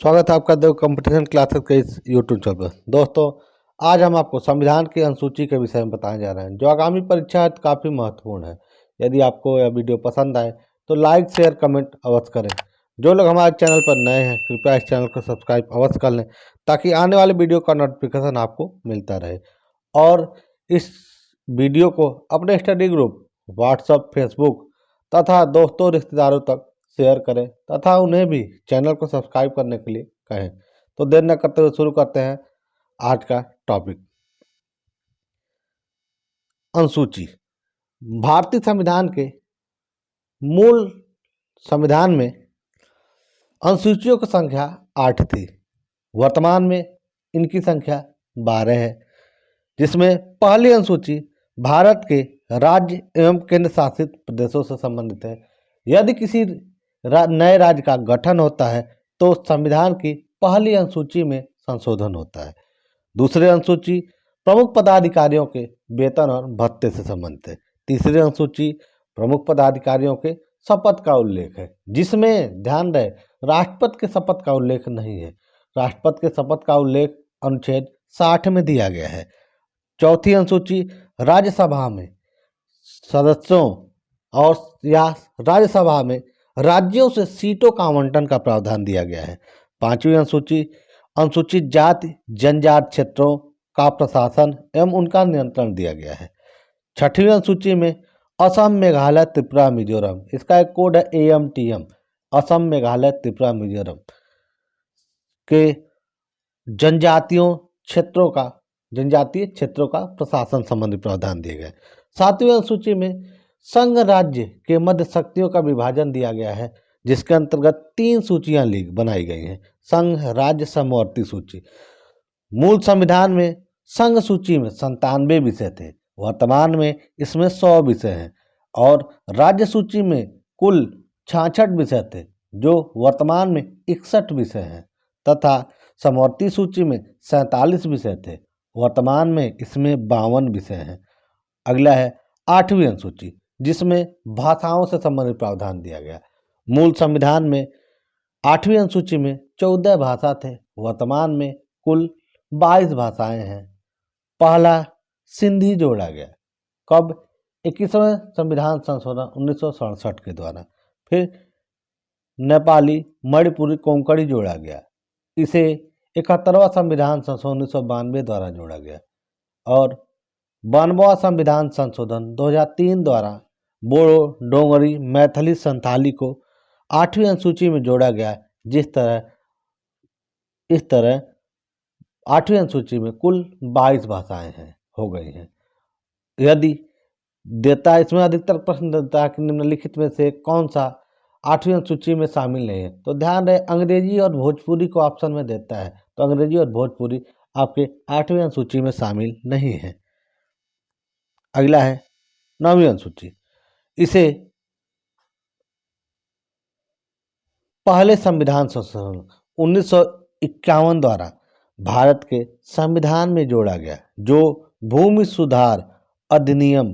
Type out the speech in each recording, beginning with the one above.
स्वागत है आपका देव कंपटीशन क्लासेस के इस यूट्यूब चैनल पर। दोस्तों, आज हम आपको संविधान की अनुसूची के विषय में बताने जा रहे हैं, जो आगामी परीक्षा हेतु काफ़ी महत्वपूर्ण है। यदि आपको यह वीडियो पसंद आए तो लाइक शेयर कमेंट अवश्य करें। जो लोग हमारे चैनल पर नए हैं, कृपया इस चैनल को सब्सक्राइब अवश्य कर लें, ताकि आने वाले वीडियो का नोटिफिकेशन आपको मिलता रहे। और इस वीडियो को अपने स्टडी ग्रुप, व्हाट्सएप, फेसबुक तथा दोस्तों रिश्तेदारों तक शेयर करें तथा उन्हें भी चैनल को सब्सक्राइब करने के लिए कहें। तो देर न करते हुए शुरू करते हैं आज का टॉपिक। अनुसूची। भारतीय संविधान के मूल संविधान में अनुसूचियों की संख्या 8 थी। वर्तमान में इनकी संख्या 12 है, जिसमें पहली अनुसूची भारत के राज्य एवं केंद्र शासित प्रदेशों से संबंधित है। यदि किसी नए राज्य का गठन होता है तो संविधान की पहली अनुसूची में संशोधन होता है। दूसरी अनुसूची प्रमुख पदाधिकारियों के वेतन और भत्ते से संबंधित है। तीसरी अनुसूची प्रमुख पदाधिकारियों के शपथ का उल्लेख है, जिसमें ध्यान रहे राष्ट्रपति के शपथ का उल्लेख नहीं है। राष्ट्रपति के शपथ का उल्लेख अनुच्छेद 60 में दिया गया है। चौथी अनुसूची राज्यसभा में सदस्यों और या राज्यसभा में राज्यों से सीटों का आवंटन का प्रावधान दिया गया है। पांचवी अनुसूची अनुसूचित जाति जनजाति क्षेत्रों का प्रशासन एवं उनका नियंत्रण दिया गया है। छठवीं अनुसूची में असम, मेघालय, त्रिपुरा, मिजोरम, इसका एक कोड है AMTM, असम, मेघालय, त्रिपुरा, मिजोरम के जनजातीय क्षेत्रों का प्रशासन संबंधी प्रावधान दिए गए। सातवीं अनुसूची में संघ राज्य के मध्य शक्तियों का विभाजन दिया गया है, जिसके अंतर्गत 3 सूचियां बनाई गई हैं। संघ राज्य समवर्ती सूची। मूल संविधान में संघ सूची में 97 विषय थे। वर्तमान में इसमें 100 विषय हैं और राज्य सूची में कुल 66 विषय थे, जो वर्तमान में 61 विषय हैं, तथा समवर्ती सूची में 47 विषय थे। वर्तमान में इसमें 52 विषय हैं। अगला है 8वीं अनुसूची, जिसमें भाषाओं से संबंधित प्रावधान दिया गया। मूल संविधान में 8वीं अनुसूची में 14 भाषा थे। वर्तमान में कुल 22 भाषाएं हैं। पहला सिंधी जोड़ा गया कब? 21वें संविधान संशोधन 1967 के द्वारा। फिर नेपाली, मणिपुरी, कोंकणी जोड़ा गया। इसे 71वां संविधान संशोधन 1992 द्वारा जोड़ा गया। और 92वां संविधान संशोधन 2003 द्वारा बोडो, डोगरी, मैथिली, संथाली को 8वीं अनुसूची में जोड़ा गया। इस तरह 8वीं अनुसूची में कुल 22 भाषाएं हो गई हैं। यदि इसमें अधिकतर प्रश्न देता है कि निम्नलिखित में से कौन सा 8वीं अनुसूची में शामिल नहीं है, तो ध्यान रहे अंग्रेजी और भोजपुरी को ऑप्शन में देता है, तो अंग्रेजी और भोजपुरी आपके 8वीं अनुसूची में शामिल नहीं है। अगला है 9वीं अनुसूची। इसे पहले संविधान संशोधन 1951 द्वारा भारत के संविधान में जोड़ा गया, जो भूमि सुधार अधिनियम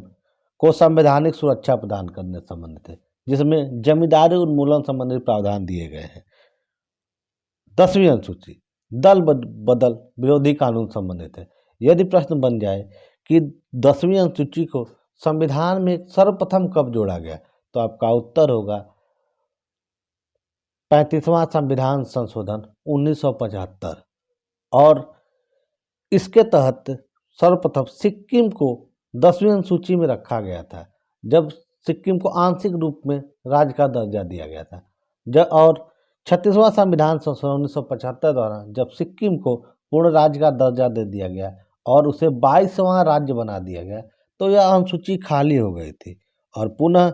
को संवैधानिक सुरक्षा प्रदान करने संबंधित है, जिसमें जमींदारी उन्मूलन संबंधी प्रावधान दिए गए हैं। 10वीं अनुसूची दल बदल विरोधी कानून संबंधित है। यदि प्रश्न बन जाए कि 10वीं अनुसूची को संविधान में सर्वप्रथम कब जोड़ा गया, तो आपका उत्तर होगा 35वां संविधान संशोधन 1975। और इसके तहत सर्वप्रथम सिक्किम को 10वीं अनुसूची में रखा गया था, जब सिक्किम को आंशिक रूप में राज्य का दर्जा दिया गया था। और 36वां संविधान संशोधन 1975 द्वारा जब सिक्किम को पूर्ण राज्य का दर्जा दे दिया गया और उसे 22वां राज्य बना दिया गया, तो यह अनुसूची खाली हो गई थी। और पुनः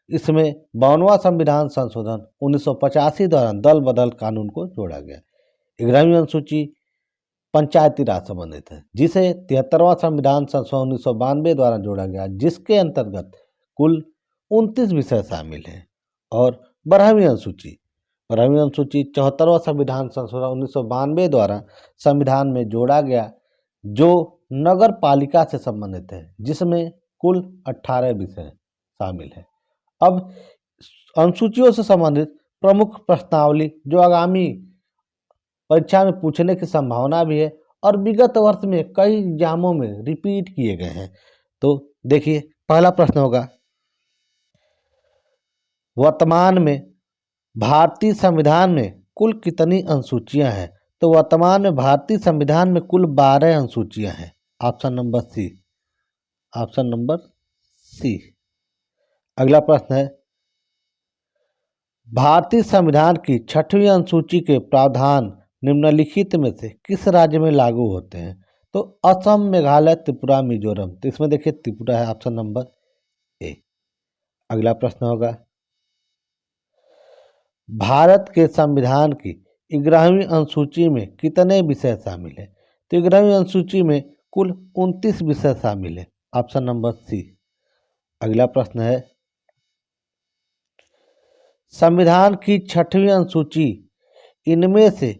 इसमें 52वां संविधान संशोधन 1985 द्वारा दल बदल कानून को जोड़ा गया। 11वीं अनुसूची पंचायती राज संबंधित है, जिसे 73वां संविधान संशोधन 1992 द्वारा जोड़ा गया, जिसके अंतर्गत कुल 29 विषय शामिल हैं। और 12वीं अनुसूची 74वां संविधान संशोधन 1992 द्वारा संविधान में जोड़ा गया, जो नगर पालिका से संबंधित है, जिसमें कुल 18 विषय शामिल हैं। अब अनुसूचियों से संबंधित प्रमुख प्रश्नावली जो आगामी परीक्षा में पूछने की संभावना भी है और विगत वर्ष में कई एग्जामों में रिपीट किए गए हैं। तो देखिए, पहला प्रश्न होगा, वर्तमान में भारतीय संविधान में कुल कितनी अनुसूचियां हैं? तो वर्तमान में भारतीय संविधान में कुल 12 अनुसूचियां हैं। Option number C, option number C. अगला प्रश्न है, भारतीय संविधान की 6वीं अनुसूची के प्रावधान निम्नलिखित में से किस राज्य में लागू होते हैं? तो असम, मेघालय, त्रिपुरा, मिजोरम। तो इसमें देखिए त्रिपुरा है, ऑप्शन नंबर ए। अगला प्रश्न होगा, भारत के संविधान की 11वीं अनुसूची में कितने विषय शामिल हैं? तो 11वीं अनुसूची में कुल 29 विषय शामिल है, ऑप्शन नंबर सी। अगला प्रश्न है, संविधान की 6वीं अनुसूची इनमें से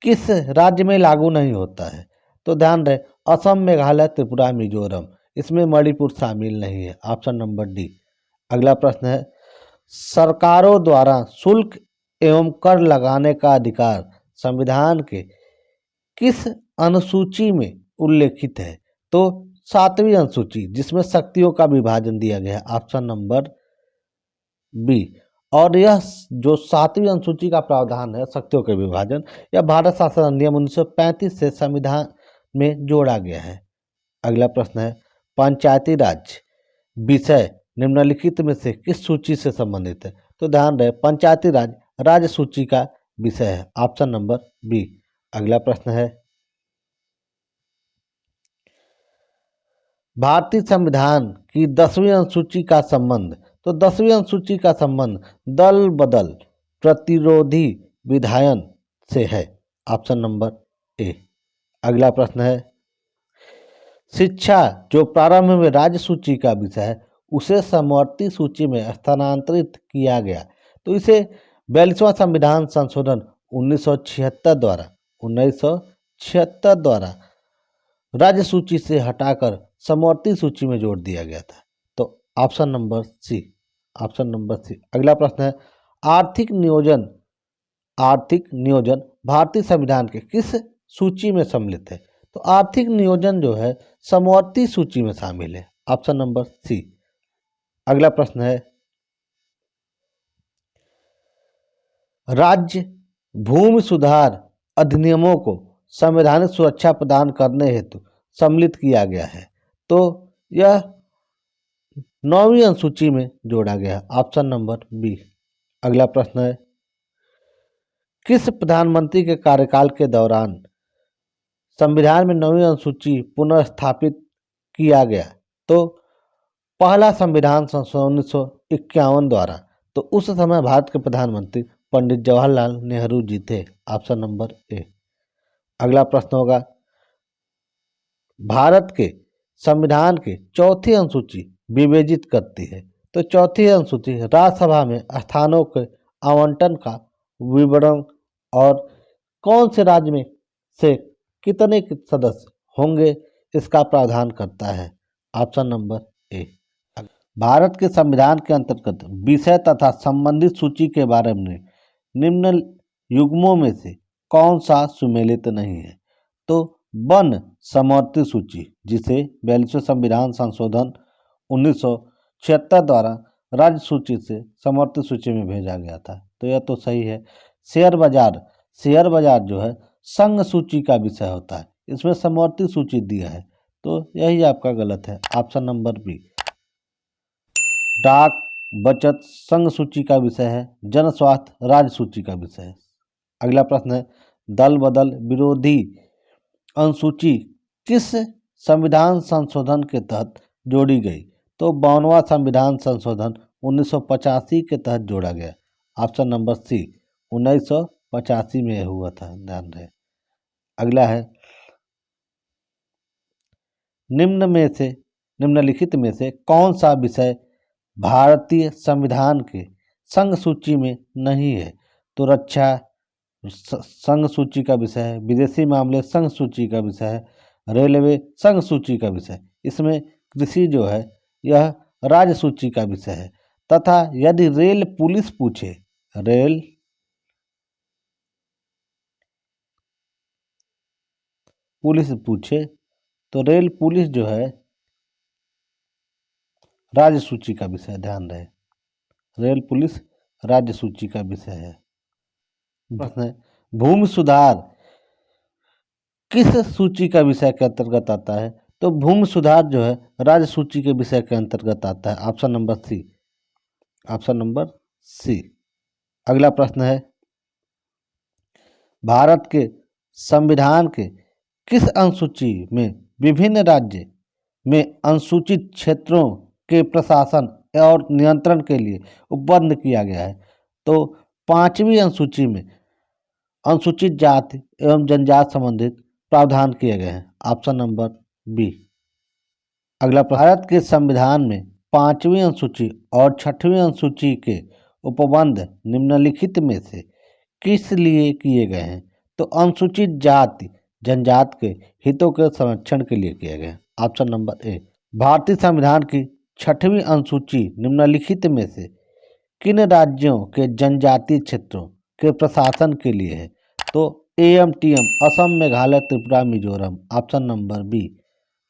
किस राज्य में लागू नहीं होता है? तो ध्यान रहे, असम, मेघालय, त्रिपुरा, मिजोरम। इसमें मणिपुर शामिल नहीं है, ऑप्शन नंबर डी। अगला प्रश्न है, सरकारों द्वारा शुल्क एवं कर लगाने का अधिकार संविधान के किस अनुसूची में उल्लेखित है? तो 7वीं अनुसूची, जिसमें शक्तियों का विभाजन दिया गया है, ऑप्शन नंबर बी। और यह जो 7वीं अनुसूची का प्रावधान है शक्तियों के विभाजन, यह भारत शासन अधिनियम 1935 से संविधान में जोड़ा गया है। अगला प्रश्न है, पंचायती राज विषय निम्नलिखित में से किस सूची से संबंधित है? तो ध्यान रहे, पंचायती राज राज्य सूची का विषय है, ऑप्शन नंबर बी। अगला प्रश्न है, भारतीय संविधान की 10वीं अनुसूची का संबंध, तो 10वीं अनुसूची का संबंध दल बदल प्रतिरोधी विधायन से है, ऑप्शन नंबर ए। अगला प्रश्न है, शिक्षा जो प्रारंभ में राज्य सूची का विषय है उसे समवर्ती सूची में स्थानांतरित किया गया, तो इसे 42वां संविधान संशोधन 1976 द्वारा राज्य सूची से हटाकर समवर्ती सूची में जोड़ दिया गया था। तो option number C, option number C. अगला प्रश्न है, आर्थिक नियोजन भारतीय संविधान के किस सूची में सम्मिलित है? तो आर्थिक नियोजन जो है समवर्ती सूची में शामिल है, ऑप्शन नंबर सी। अगला प्रश्न है, राज्य भूमि सुधार अधिनियमों को संवैधानिक सुरक्षा प्रदान करने हेतु सम्मिलित किया गया है, तो यह 9वीं अनुसूची में जोड़ा गया, ऑप्शन नंबर बी। अगला प्रश्न है, किस प्रधानमंत्री के कार्यकाल के दौरान संविधान में 9वीं अनुसूची पुनर्स्थापित किया गया? तो पहला संविधान संशोधन 1951 द्वारा। तो उस समय भारत के प्रधानमंत्री पंडित जवाहरलाल नेहरू जी थे, ऑप्शन नंबर ए। अगला प्रश्न होगा, भारत के संविधान के 4थी अनुसूची विवेचित करती है, तो 4थी अनुसूची राज्यसभा में स्थानों के आवंटन का विवरण और कौन से राज्य में से कितने सदस्य होंगे इसका प्रावधान करता है, ऑप्शन नंबर ए। भारत के संविधान के अंतर्गत विषय तथा संबंधित सूची के बारे में निम्न युग्मों में से कौन सा सुमेलित नहीं है? तो वन समवर्ती सूची, जिसे 42वें संविधान संशोधन 1976 द्वारा राज्य सूची से समवर्ती सूची में भेजा गया था, तो यह तो सही है। शेयर बाजार जो है संघ सूची का विषय होता है, इसमें समवर्ती सूची दिया है, तो यही आपका गलत है, ऑप्शन नंबर बी। डाक बचत संघ सूची का विषय है, जन स्वास्थ्य राज्य सूची का विषय है। अगला प्रश्न है, दल बदल विरोधी अनुसूची किस संविधान संशोधन के तहत जोड़ी गई? तो 52वां संविधान संशोधन 1985 के तहत जोड़ा गया, ऑप्शन नंबर सी। 1985 में हुआ था, ध्यान रहे। अगला है, निम्नलिखित में से कौन सा विषय भारतीय संविधान के संघ सूची में नहीं है? तो रक्षा संघ सूची का विषय है, विदेशी मामले संघ सूची का विषय है, रेलवे संघ सूची का विषय, इसमें कृषि जो है यह राज्य सूची का विषय है, तथा यदि रेल पुलिस पूछे, रेल पुलिस पूछे तो रेल पुलिस जो है राज्य सूची का विषय, ध्यान रहे, रेल पुलिस राज्य सूची का विषय है। प्रश्न है, भूमि सुधार किस सूची का विषय के अंतर्गत आता है? तो भूमि सुधार जो है राज्य सूची के विषय के अंतर्गत आता है। Option number C, option number C. अगला प्रश्न है, भारत के संविधान के किस अनुसूची में विभिन्न राज्य में अनुसूचित क्षेत्रों के प्रशासन और नियंत्रण के लिए उपबंध किया गया है? तो 5वीं अनुसूची में अनुसूचित जाति एवं जनजाति संबंधित प्रावधान किए गए हैं। Option number B. अगला, भारत के संविधान में 5वीं अनुसूची और 6वीं अनुसूची के उपबंध निम्नलिखित में से किस लिए किए गए हैं? तो अनुसूचित जाति जनजाति के हितों के संरक्षण के लिए किए गए हैं। Option number A. भारतीय संविधान की 6वीं अनुसूची निम्नलिखित में से किन राज्यों के जनजातीय क्षेत्रों के प्रशासन के लिए है? तो AMTM Assam, Meghalaya, Tripura, Mizoram. Option number B,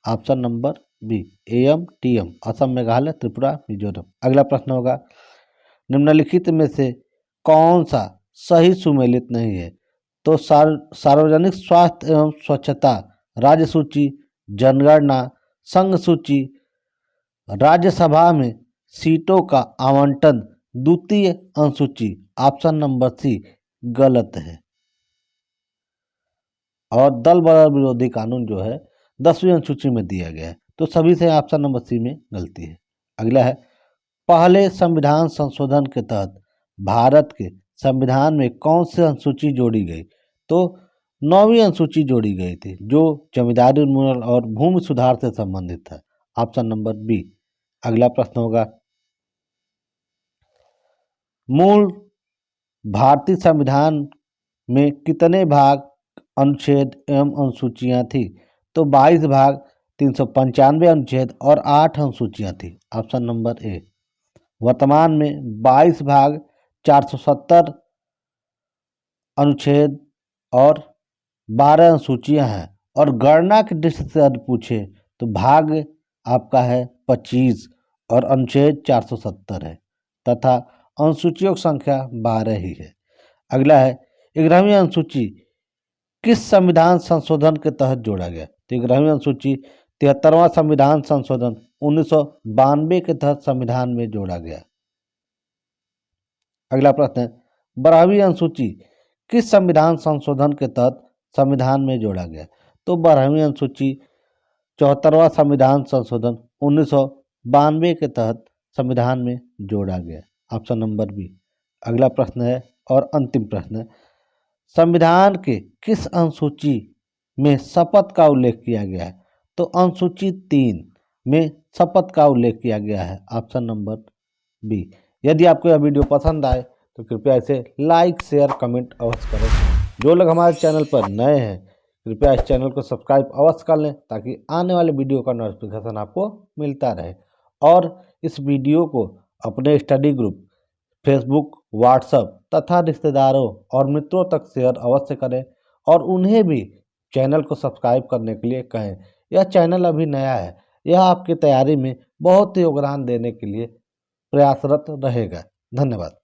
option number B, AMTM Assam, Meghalaya, Tripura, Mizoram. अगला प्रश्न होगा, निम्नलिखित में से कौन सा सही सुमेलित नहीं है? तो सार्वजनिक स्वास्थ्य एवं स्वच्छता राज्य सूची, जनगणना, संघ सूची, राज्यसभा में सीटों का आवंटन द्वितीय अनुसूची। ऑप्शन नंबर सी गलत है। और दल बदल विरोधी कानून जो है 10वीं अनुसूची में दिया गया है, तो सभी से ऑप्शन नंबर सी में गलती है। अगला है, पहले संविधान संशोधन के तहत भारत के संविधान में कौन सी अनुसूची जोड़ी गई? तो 9वीं अनुसूची जोड़ी गई थी, जो जमींदारी उन्मूलन और भूमि सुधार से संबंधित था। Option number B. अगला प्रश्न होगा, मूल भारतीय संविधान में कितने भाग, अनुच्छेद एवं अनुसूचियां थी? तो 22 भाग, 395 अनुच्छेद और 8 अनुसूचियां थी। Option number A. वर्तमान में 22 भाग, 470 अनुच्छेद और 12 अनुसूचियां हैं। और गणना की दृष्टि से यदि पूछे तो भाग आपका है 25 और अनुच्छेद 470 है तथा अनुसूचियों की संख्या 12 ही है। अगला है, 11वीं अनुसूची किस संविधान संशोधन के तहत जोड़ा गया? तो 11वीं अनुसूची 73वां संविधान संशोधन 1992 के तहत संविधान में जोड़ा गया। अगला प्रश्न है, 12वीं अनुसूची किस संविधान संशोधन के तहत संविधान में जोड़ा गया? तो 12वीं अनुसूची 74वां संविधान संशोधन 1992 के तहत संविधान में जोड़ा गया। Option number B. अगला प्रश्न है और अंतिम प्रश्न है, संविधान के किस अनुसूची में शपथ का उल्लेख किया गया है? तो अनुसूची 3 में शपथ का उल्लेख किया गया है। Option number B. यदि आपको यह वीडियो पसंद आए तो कृपया इसे लाइक, शेयर, कमेंट अवश्य करें। जो लोग हमारे चैनल पर नए हैं कृपया इस चैनल को सब्सक्राइब अवश्य कर लें ताकि आने वाले वीडियो का नोटिफिकेशन आपको मिलता रहे। और इस वीडियो को अपने स्टडी ग्रुप, फेसबुक, व्हाट्सएप तथा रिश्तेदारों और मित्रों तक शेयर अवश्य करें और उन्हें भी चैनल को सब्सक्राइब करने के लिए कहें। यह चैनल अभी नया है, यह आपकी तैयारी में बहुत योगदान देने के लिए प्रयासरत रहेगा। धन्यवाद।